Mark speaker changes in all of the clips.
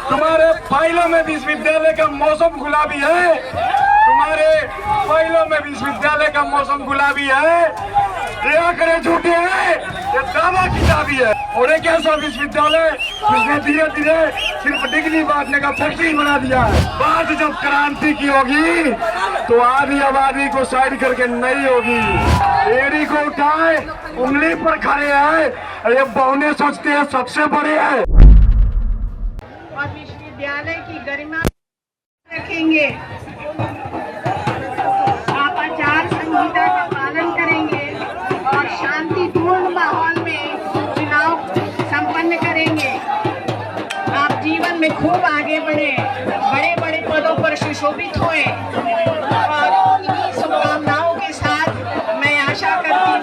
Speaker 1: तुम्हारे फाइलों में विश्वविद्यालय का मौसम गुलाबी है, तुम्हारे फाइलों में विश्वविद्यालय का मौसम गुलाबी है। ये आंकड़े झूठे हैं, ये दावा किताबी है। और एक ऐसा विश्वविद्यालय जिसने धीरे धीरे सिर्फ डिग्री बांटने का फैक्ट्री बना दिया है। बात जब क्रांति की होगी तो आधी आबादी को साइड करके नहीं होगी। एड़ी को उठाए उंगली पर खड़े हैं, अरे बहुने सोचते हैं सबसे बड़े हैं।
Speaker 2: और विश्वविद्यालय की गरिमा रखेंगे, आप आचार संहिता का पालन करेंगे और शांतिपूर्ण माहौल में चुनाव संपन्न करेंगे। आप जीवन में खूब आगे बढ़े, बड़े बड़े पदों पर सुशोभित हुए और इन्हीं शुभकामनाओं के साथ मैं आशा करती हूँ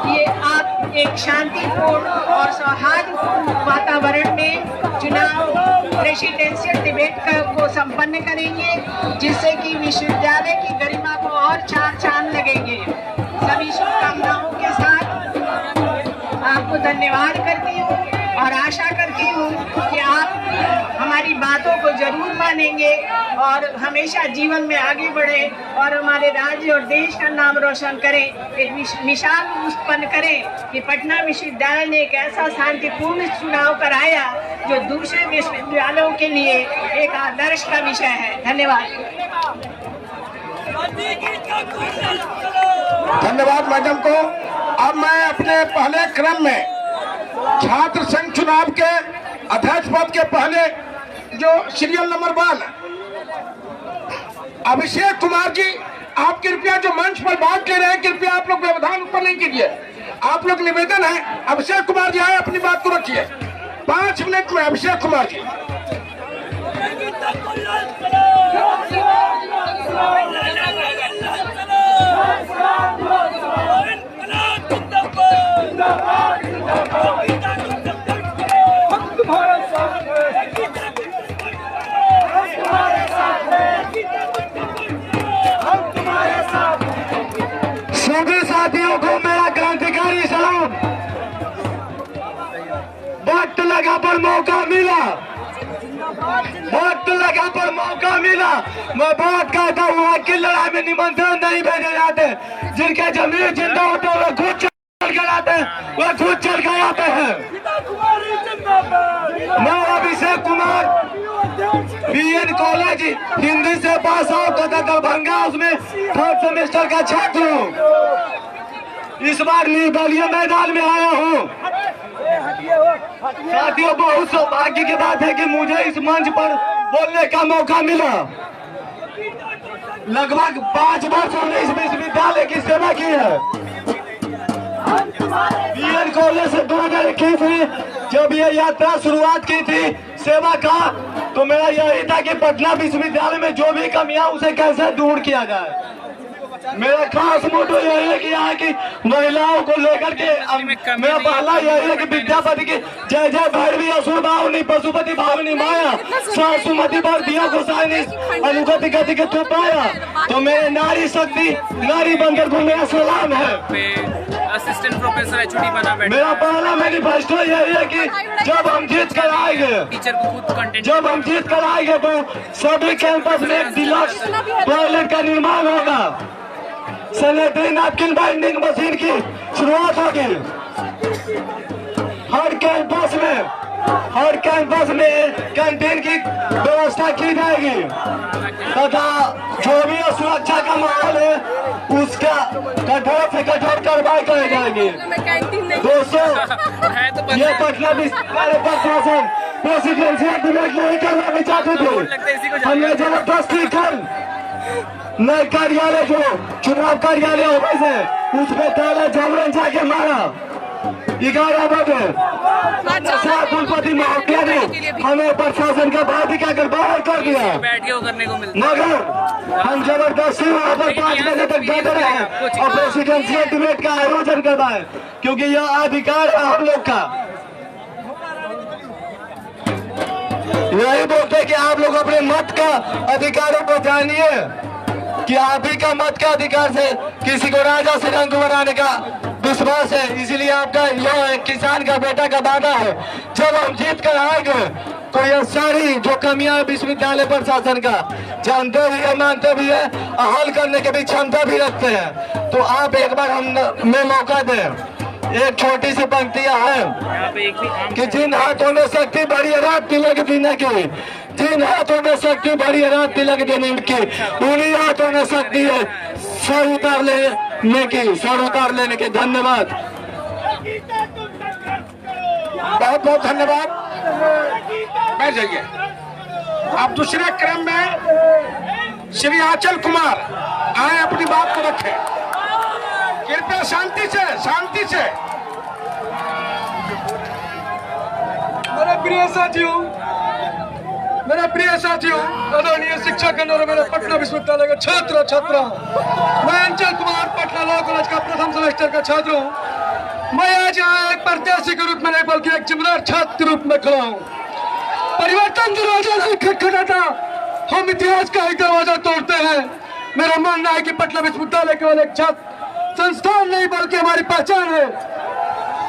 Speaker 2: कि आप एक शांतिपूर्ण और सौहार्दपूर्ण वातावरण में चुनाव प्रेसिडेंशियल डिबेट को संपन्न करेंगे, जिससे कि विश्वविद्यालय की गरिमा को और चार चांद लगेंगे। सभी शुभकामनाओं के साथ आपको धन्यवाद करती हूँ और आशा करती हूँ कि आप हमारी बातों को जरूर मानेंगे और हमेशा जीवन में आगे बढ़े और हमारे राज्य और देश का नाम रोशन करें। एक मिसाल उत्पन्न करें कि पटना विश्वविद्यालय ने एक ऐसा शांतिपूर्ण चुनाव कराया जो दूसरे विश्वविद्यालयों के लिए एक आदर्श का विषय है। धन्यवाद।
Speaker 3: धन्यवाद मैडम को। अब मैं अपने पहले क्रम में छात्र संघ चुनाव के अध्यक्ष पद के पहले जो सीरियल नंबर 1 अभिषेक कुमार जी, आप कृपया जो मंच पर बात ले रहे हैं कृपया आप लोग व्यवधान उत्पन्न नहीं कीजिए। आप लोग निवेदन है अभिषेक कुमार जी आए, अपनी बात को रखिए 5 मिनट में। अभिषेक कुमार जी।
Speaker 1: सभी साथियों को मेरा क्रांतिकारी सलाम। वक्त लगा पर मौका मिला, वक्त लगा पर मौका मिला। मैं बात कहता हूँ कि लड़ाई में निमंत्रण नहीं भेजे जाते, जिनके जमीन जिंदा होते हैं वे खुद चल कर आते हैं, वे खुद चल कर आते हैं। मैं अभिषेक कुमार बीएड कॉलेज हिंदी से पास आउट तथा दरभंगा उसमें 3rd सेमेस्टर का छात्र हूँ। इस बार निर्दलीय मैदान में आया हूँ। साथियों, बहुत सौभाग्य की बात है कि मुझे इस मंच पर बोलने का मौका मिला। लगभग 5 वर्ष हमने इस विश्वविद्यालय की सेवा की है। बीएड कॉलेज से 2021 में जब ये यात्रा शुरुआत की थी सेवा का, तो मेरा यही था कि पटना विश्वविद्यालय में जो भी कमियां उसे कैसे दूर किया जाए। मेरा खास मोटो यही है कि यहाँ की महिलाओं को लेकर के मेरा पहला यही है कि विद्यापति की जय जय भैरवी असुर भावनी पशुपति भावनी माया सासुमति पर दिया गोसाई अनुगति गति के तो पाया। तो मेरे नारी शक्ति नारी बनकर को मेरा सलाम है।
Speaker 4: असिस्टेंट प्रोफेसर एचओडी बना बैठे।
Speaker 1: मेरा पहला मैनिफेस्टो यही है कि जब हम जीत कर आएंगे,
Speaker 4: टीचर को खुद कंटेंट
Speaker 1: जब हम जीत कर आएंगे तो सभी कैंपस में एक डिलक्स टॉयलेट का निर्माण होगा। सैनिटरी नैपकिन बाइंडिंग मशीन की शुरुआत होगी। हर कैंपस में कैंटीन की व्यवस्था की जाएगी तथा जो भी सुरक्षा का माहौल है उसका कठोर से कठोर कार्रवाई कराई जाएगी। दोस्तों, ये पटना विश्वविद्यालय प्रशासन प्रेसिडेंशियल डिबेट नहीं करना चाहते थे। हमने जबरदस्ती कर नए कार्यालय जो चुनाव कार्यालय ऑफिस है उसमें ताला जबरन जाके मारा। 11 बजे कुलपति महोदय ने हमें प्रशासन का बाधिका कर बाहर कर दिया, मगर हम जबरदस्ती वहाँ पर 5 बजे तक बैठे रहे और प्रेसिडेंशियल डिबेट का आयोजन करवाए, क्योंकि यह अधिकार है हम लोग का। यही बोलते कि आप लोग अपने मत का अधिकारों को जानिए कि आप ही का मत का अधिकार से किसी को राजा से रंग बनाने का विश्वास है, इसलिए आपका यह किसान का बेटा का वादा है, जब हम जीत कर आएंगे तो ये सारी जो कमियां विश्वविद्यालय प्रशासन का जानते भी है, मानते भी है, हल करने की भी क्षमता भी रखते हैं। तो आप एक बार हमें मौका दें। एक छोटी सी पंक्तियां हैं कि जिन हाथों में शक्ति बड़ी रात तिलक देने की, जिन हाथों में शक्ति बड़ी रात तिलक देने की, उन्हीं हाथों में शक्ति है सर उतार लेने की, सर उतार लेने की। धन्यवाद,
Speaker 3: बहुत बहुत धन्यवाद। बैठ जाइए। अब दूसरे क्रम में श्री आंचल कुमार आए, अपनी बात को रखें। कृपया शांति से, शांति से।
Speaker 5: मेरे प्रिय साथियों, आदरणीय शिक्षक और मेरे पटना विश्वविद्यालय के छात्र, मैं अंचल कुमार पटना लॉ कॉलेज का प्रथम सेमेस्टर का छात्र हूँ। मैं आज यहाँ एक प्रत्याशी के रूप में नहीं बल्कि एक जिम्मेदार छात्र के रूप में खड़ा हूँ। परिवर्तन दरवाजा नहीं खटखटाता, हम इतिहास का ही दरवाजा तोड़ते हैं। मेरा मानना है कि पटना विश्वविद्यालय केवल एक छात्र संस्थान नहीं बल्कि हमारी पहचान है।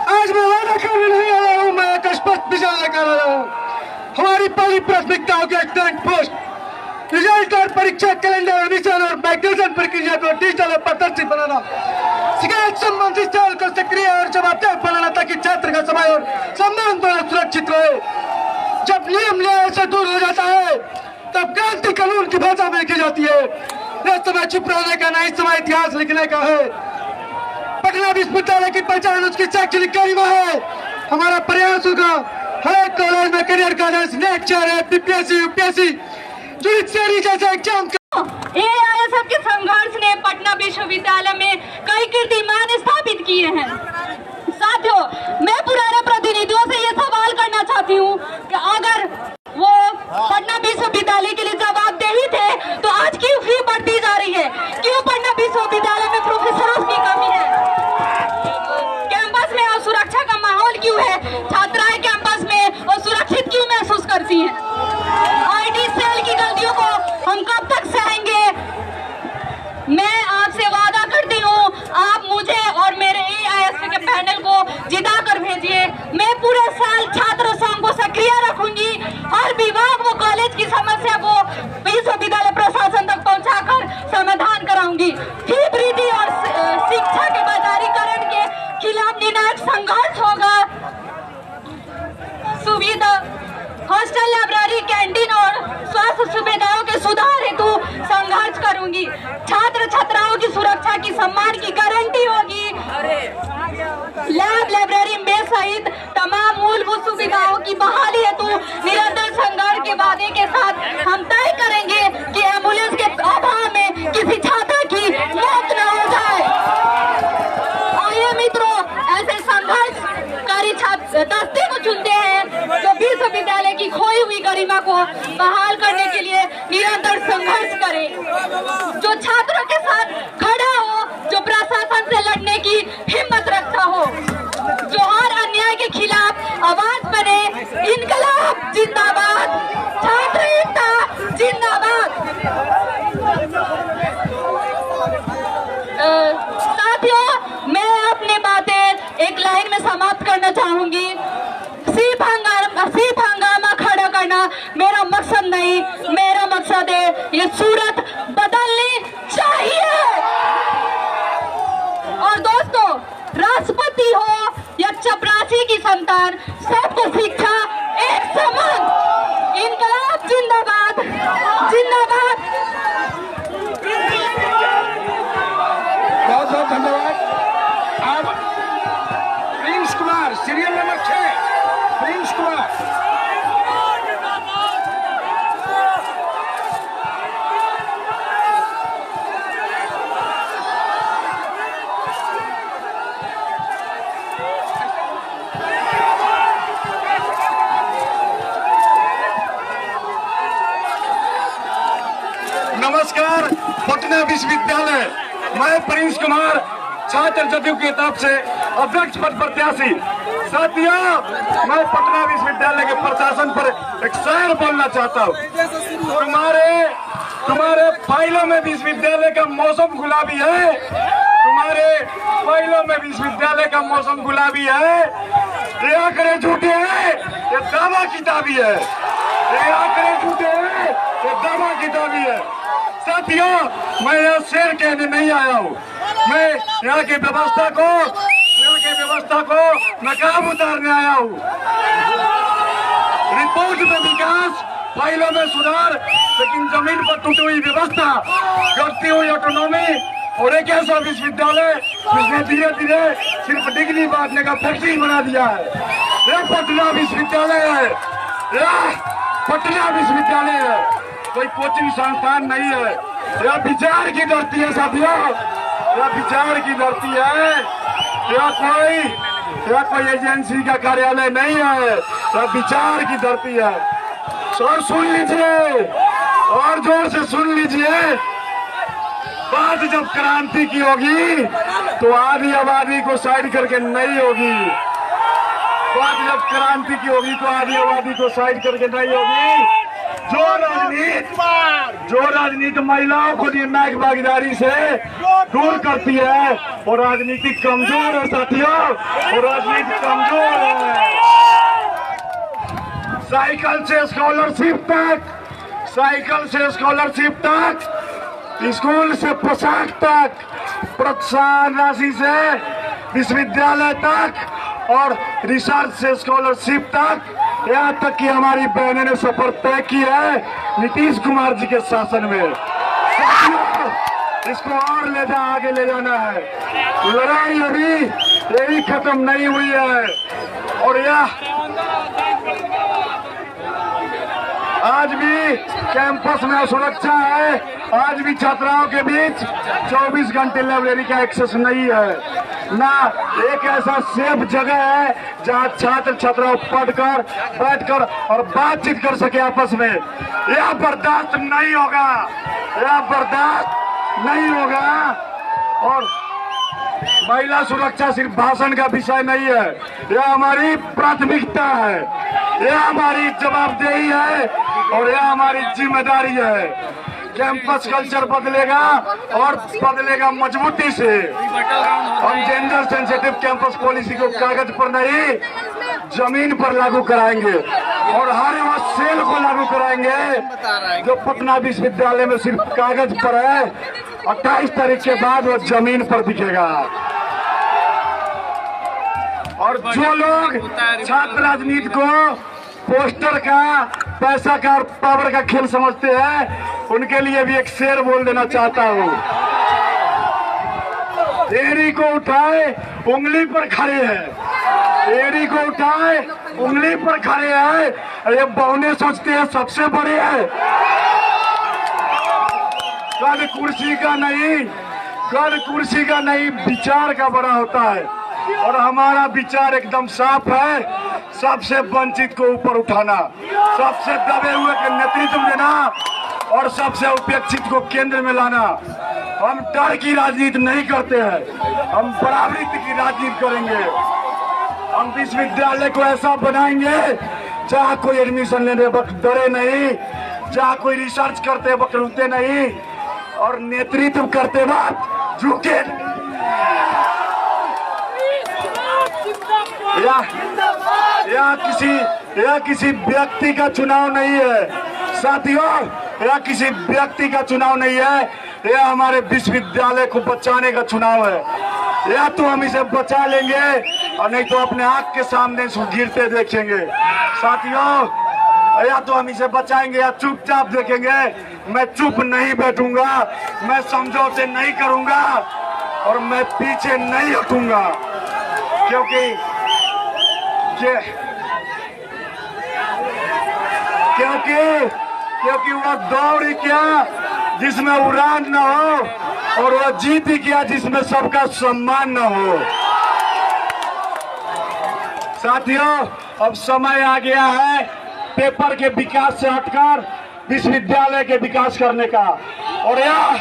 Speaker 5: आज मैं वादा करने नहीं आया हूँ, मैं एक स्पष्ट विजन लेकर आया हूँ। हमारी पहली प्राथमिकता होगी स्टूडेंट पोस्ट, रिजल्ट और परीक्षा कैलेंडर, एडमिशन और मैग्नेशन प्रक्रिया को डिजिटल और पारदर्शी बनाना, शिकायत संबंधी स्थल को सक्रिय और जवाबदेह बनाना ताकि छात्र का समय और सम्मान दोनों सुरक्षित रहे। जब नियम न्याय से दूर हो जाता है तब क्रांति कानून की भाषा में लिखी जाती है। न समय चुप रहने का, न इस समय इतिहास लिखने का है। पटना विश्वविद्यालय की पहचान उसकी शैक्षणिक गरिमा है। हमारा प्रयास होगा हर कॉलेज में करियर गाइडेंस, लेक्चर है, बीपीएससी, यूपीएससी, जुडिशियरी जैसे एग्जाम।
Speaker 6: एआईएसएफ के संघर्ष ने पटना विश्वविद्यालय में कई कीर्तिमान स्थापित किए हैं। साथियों, मैं पुराने प्रतिनिधियों से ये सवाल करना चाहती हूँ कि अगर वो पटना विश्वविद्यालय के लिए जवाबदेही थे तो आज क्यों फी बढ़ती जा रही है? क्यों पटना विश्वविद्यालय में प्रोफेसरों की कमी है? कैंपस में असुरक्षा का माहौल क्यों है? छात्राएं कैंपस में असुरक्षित क्यों महसूस करती हैं? आईटी सेल की गलतियों को हम कब तक सहेंगे? मैं आपसे वादा करती हूँ, आप मुझे और मेरे एआईएसएफ के पैनल को जिता कर भेजिए। मैं पूरे साल छात्र संघ को सक्रिय रखूंगी। हर विभाग व कॉलेज की समस्या को विश्वविद्यालय प्रशासन तक पहुंचाकर समाधान कराऊंगी। फी वृद्धि और शिक्षा के बाजारीकरण के खिलाफ निर्णायक संघर्ष होगा। सुविधा, हॉस्टल, लाइब्रेरी, कैंटीन और स्वास्थ्य सुविधाओं के सुधार हेतु संघर्ष करूंगी। छात्र छात्राओं की सुरक्षा की सम्मान की गारंटी होगी। लैब, लाइब्रेरी में सहित तमाम मूलभूत सुविधाओं की बहाली हेतु निरंतर संघर्ष के वादे के साथ हम तय करेंगे कि एम्बुलेंस के अभाव में किसी छात्र की मौत न हो जाए। आइए मित्रों, ऐसे संघर्षकारी छात्र दस्ते को चुनते हैं जो विश्वविद्यालय की खोई हुई गरिमा को बहाल करने के लिए निरंतर संघर्ष करे, जो छात्रों के साथ खड़ा हो, जो प्रशासन से लड़ने की हिम्मत रखता हो, जो हर अन्याय के खिलाफ आवाज बने। इनकलाब जिंदाबाद, छात्र एकता जिंदाबाद। साथियों, मैं अपनी बातें एक लाइन में समाप्त करना चाहूंगी। सिर्फ हंगामा खड़ा करना मेरा मकसद नहीं, मेरा मकसद है ये सूरत बदलनी चाहिए। और दोस्तों, राष्ट्रपति हो या चपरासी की संतान, सबको शिक्षा एक समान। इनकलाब जिंदाबाद, जिंदाबाद।
Speaker 3: बहुत बहुत धन्यवाद। अब Prince Kumar, serial number 6, Prince Kumar.
Speaker 5: नमस्कार पटना विश्वविद्यालय, मैं प्रिंस कुमार छात्र जदयू की तरफ से अध्यक्ष पद प्रत्याशी। साथियों, मैं पटना विश्वविद्यालय के प्रशासन पर एक शेर बोलना चाहता हूँ। तुम्हारे फाइलों में विश्वविद्यालय का मौसम गुलाबी है,
Speaker 3: हमारे महिलों में विश्वविद्यालय का मौसम गुलाबी है, ये आंकड़े झूठे हैं, ये दावा किताबी है, ये आंकड़े झूठे हैं, ये दावा किताबी है। साथियों, मैं यहाँ शेर कहने नहीं आया हूँ, मैं यहाँ की व्यवस्था को नकाब उतारने आया हूँ। रिपोर्ट में विकास, फाइलों में सुधार, लेकिन जमीन पर टूटी हुई व्यवस्था, घटती हुई ऑटोनॉमी और एक ऐसा विश्वविद्यालय जिसने धीरे धीरे सिर्फ डिग्री बांटने का फैक्ट्री बना दिया है। यह पटना विश्वविद्यालय है, यह पटना विश्वविद्यालय है, कोई कोचिंग संस्थान नहीं है। यह विचार की धरती है साथियों, यह विचार की धरती है, यह कोई एजेंसी का कार्यालय नहीं है, यह विचार की धरती है। और सुन लीजिए, और जोर से सुन लीजिए, बात जब क्रांति की होगी तो आधी आबादी को साइड करके नहीं होगी। बात जब क्रांति की होगी तो आधी आबादी को साइड करके नहीं होगी। जो राजनीति महिलाओं को निर्णायक भागीदारी से दूर करती है वो राजनीति कमजोर है साथियों, वो राजनीति कमजोर है। साइकिल से स्कॉलरशिप तक, साइकिल से स्कॉलरशिप तक, स्कूल से पोशाक तक, प्रोत्साहन राशि से विश्वविद्यालय तक और रिसर्च से स्कॉलरशिप तक, यहाँ तक कि हमारी बहनों ने सफर तय की है नीतीश कुमार जी के शासन में। इसको और आगे ले जाना है। लड़ाई अभी यही खत्म नहीं हुई है और यह आज भी कैंपस में सुरक्षा है, आज भी छात्राओं के बीच 24 घंटे लाइब्रेरी का एक्सेस नहीं है, ना एक ऐसा सेफ जगह है जहां छात्र छात्राओं पढ़कर बैठकर और बातचीत कर सके आपस में। यह बर्दाश्त नहीं होगा, यह बर्दाश्त नहीं होगा। और महिला सुरक्षा सिर्फ भाषण का विषय नहीं है, यह हमारी प्राथमिकता है, यह हमारी जवाबदेही है और यह हमारी जिम्मेदारी है। कैंपस कल्चर बदलेगा और बदलेगा मजबूती से। हम जेंडर सेंसिटिव कैंपस पॉलिसी को कागज पर नहीं जमीन पर लागू कराएंगे और हर वो सेल को लागू कराएंगे जो पटना विश्वविद्यालय में सिर्फ कागज पर है। 28 तारीख के बाद वो जमीन पर दिखेगा। और जो लोग छात्र राजनीति को पोस्टर का, पैसा का और पावर का खेल समझते हैं, उनके लिए भी एक शेर बोल देना चाहता हूँ। एड़ी को उठाए उंगली पर खड़े हैं, एड़ी को उठाए उंगली पर खड़े हैं। अरे बहुने सोचते हैं सबसे बड़े हैं। कद कुर्सी का नहीं, कद कुर्सी का नहीं, विचार का बड़ा होता है। और हमारा विचार एकदम साफ है, सबसे वंचित को ऊपर उठाना, सबसे दबे हुए के नेतृत्व देना और सबसे उपेक्षित को केंद्र में लाना। हम डर की राजनीति नहीं करते हैं, हम बराबरी की राजनीति करेंगे। हम विश्वविद्यालय को ऐसा बनाएंगे जहाँ कोई एडमिशन लेने वक्त डरे नहीं, जहाँ कोई रिसर्च करते वक्त रुकते नहीं और नेतृत्व करते वक्त झुके। यह किसी व्यक्ति का चुनाव नहीं है साथियों, यह किसी व्यक्ति का चुनाव नहीं है, यह हमारे विश्वविद्यालय को बचाने का चुनाव है। या तो हम इसे बचा लेंगे और नहीं तो अपने आंख के सामने गिरते देखेंगे साथियों। या तो हम इसे बचाएंगे या चुपचाप देखेंगे। मैं चुप नहीं बैठूंगा, मैं समझौते नहीं करूंगा और मैं पीछे नहीं हटूंगा, क्योंकि वह दौड़ ही क्या जिसमें उड़ान न हो और वह जीत ही क्या जिसमें सबका सम्मान न हो। साथियों, अब समय आ गया है पेपर के विकास से हटकर विश्वविद्यालय के विकास करने का। और यह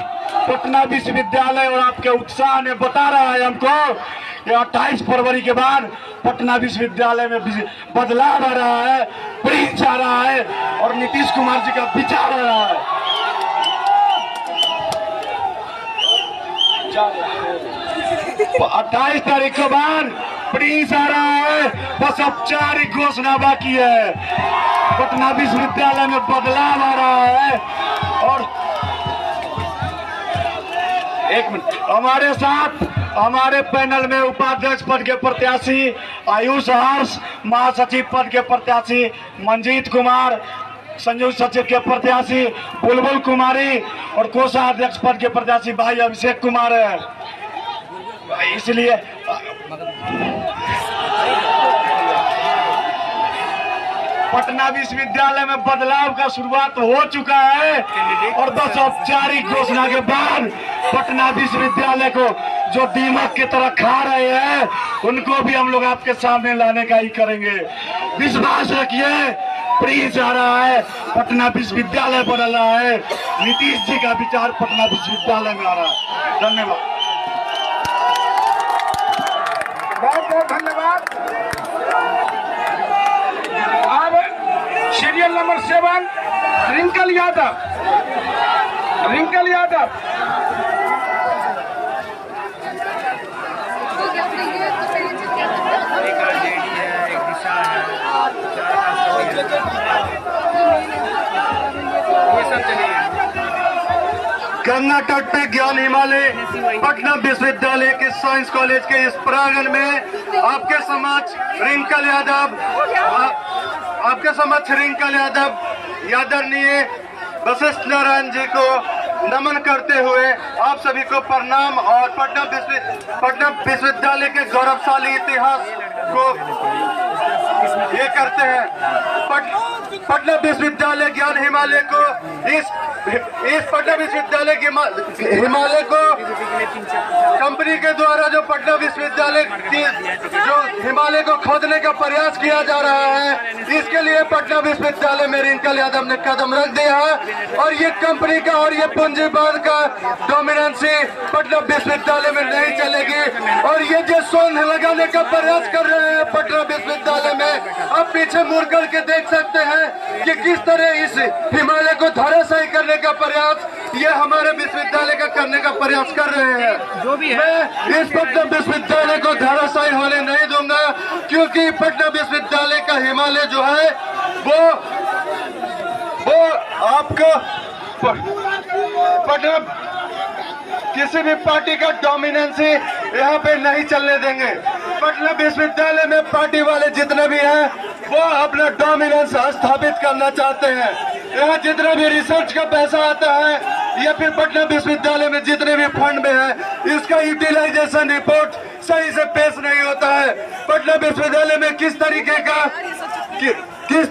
Speaker 3: पटना विश्वविद्यालय और आपके उत्साह ने बता रहा है हमको कि 28 फरवरी के बाद पटना विश्वविद्यालय में बदलाव आ रहा है, प्रिंस आ रहा है और नीतीश कुमार जी का विचार आ रहा है।
Speaker 1: 28 तारीख के बाद प्रिंस आ रहा है, बस अब 4 ही घोषणा बाकी है। पटना विश्वविद्यालय में बदलाव आ रहा है। और एक मिनट, हमारे साथ हमारे पैनल में उपाध्यक्ष पद के प्रत्याशी आयुष हर्ष, महासचिव पद के प्रत्याशी मंजीत कुमार, संयुक्त सचिव के प्रत्याशी बुलबुल कुमारी और कोषाध्यक्ष पद के प्रत्याशी भाई अभिषेक कुमार है। इसलिए पटना विश्वविद्यालय में बदलाव का शुरुआत हो चुका है और बस औपचारिक घोषणा के बाद पटना विश्वविद्यालय को जो दीमक की तरह खा रहे हैं उनको भी हम लोग आपके सामने लाने का ही करेंगे। विश्वास रखिए, प्रिंस आ रहा है, पटना विश्वविद्यालय बदल रहा है। नीतीश जी का विचार पटना विश्वविद्यालय में आ रहा है। धन्यवाद,
Speaker 3: बहुत बहुत धन्यवाद। अब सीरियल नंबर 7 रिंकल यादव। रिंकल यादव
Speaker 1: गंगा तट पे ज्ञान हिमालय पटना विश्वविद्यालय के साइंस कॉलेज के इस प्रांगण में आपके समक्ष रिंकल यादव, आपके समक्ष रिंकल यादव आदरणीय वशिष्ठ नारायण जी को नमन करते हुए आप सभी को प्रणाम और पटना विश्वविद्यालय के गौरवशाली इतिहास को ये करते हैं। पटना विश्वविद्यालय ज्ञान हिमालय को इस पटना विश्वविद्यालय हिमालय को कंपनी के द्वारा जो पटना विश्वविद्यालय की जो हिमालय को खोदने का प्रयास किया जा रहा है, इसके लिए पटना विश्वविद्यालय में रिंकल यादव ने कदम रख दिया है और ये कंपनी का और ये पूंजीवाद का डोमिनेंसी पटना विश्वविद्यालय में नहीं चलेगी। और ये जो शोध लगाने का प्रयास कर रहे हैं पटना विश्वविद्यालय में, आप पीछे मुड़ करके देख सकते हैं कि किस तरह इस हिमालय को धराशायी करने का प्रयास ये हमारे विश्वविद्यालय का करने का प्रयास कर रहे हैं। जो भी है मैं इस पटना विश्वविद्यालय को धराशायी होने नहीं दूंगा, क्योंकि पटना विश्वविद्यालय का हिमालय जो है वो आपको पटना किसी भी पार्टी का डोमिनेंसी यहाँ पे नहीं चलने देंगे। पटना विश्वविद्यालय में पार्टी वाले जितने भी हैं वो अपना डोमिनेंस स्थापित करना चाहते हैं। यहाँ जितना भी रिसर्च का पैसा आता है या फिर पटना विश्वविद्यालय में जितने भी फंड में है, इसका यूटिलाइजेशन रिपोर्ट सही से पेश नहीं होता है। पटना विश्वविद्यालय में किस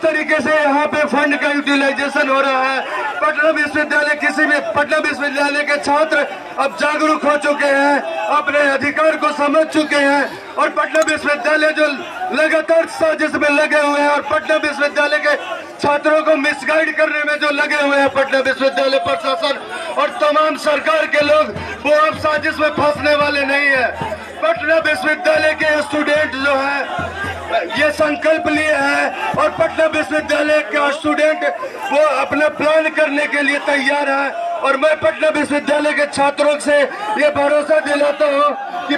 Speaker 1: तरीके से यहाँ पे फंड का यूटिलाइजेशन हो रहा है। पटना विश्वविद्यालय के छात्र अब जागरूक हो चुके हैं, अपने अधिकार को समझ चुके हैं और पटना विश्वविद्यालय जो लगातार साजिश में लगे हुए हैं और पटना विश्वविद्यालय के छात्रों को मिसगाइड करने में जो लगे हुए हैं पटना विश्वविद्यालय प्रशासन और तमाम सरकार के लोग, वो अब साजिश में फंसने वाले नहीं है। पटना विश्वविद्यालय के स्टूडेंट जो है ये संकल्प लिए हैं और पटना विश्वविद्यालय का स्टूडेंट वो अपना प्लान करने के लिए तैयार है। और मैं पटना विश्वविद्यालय के छात्रों से ये भरोसा दिलाता हूँ कि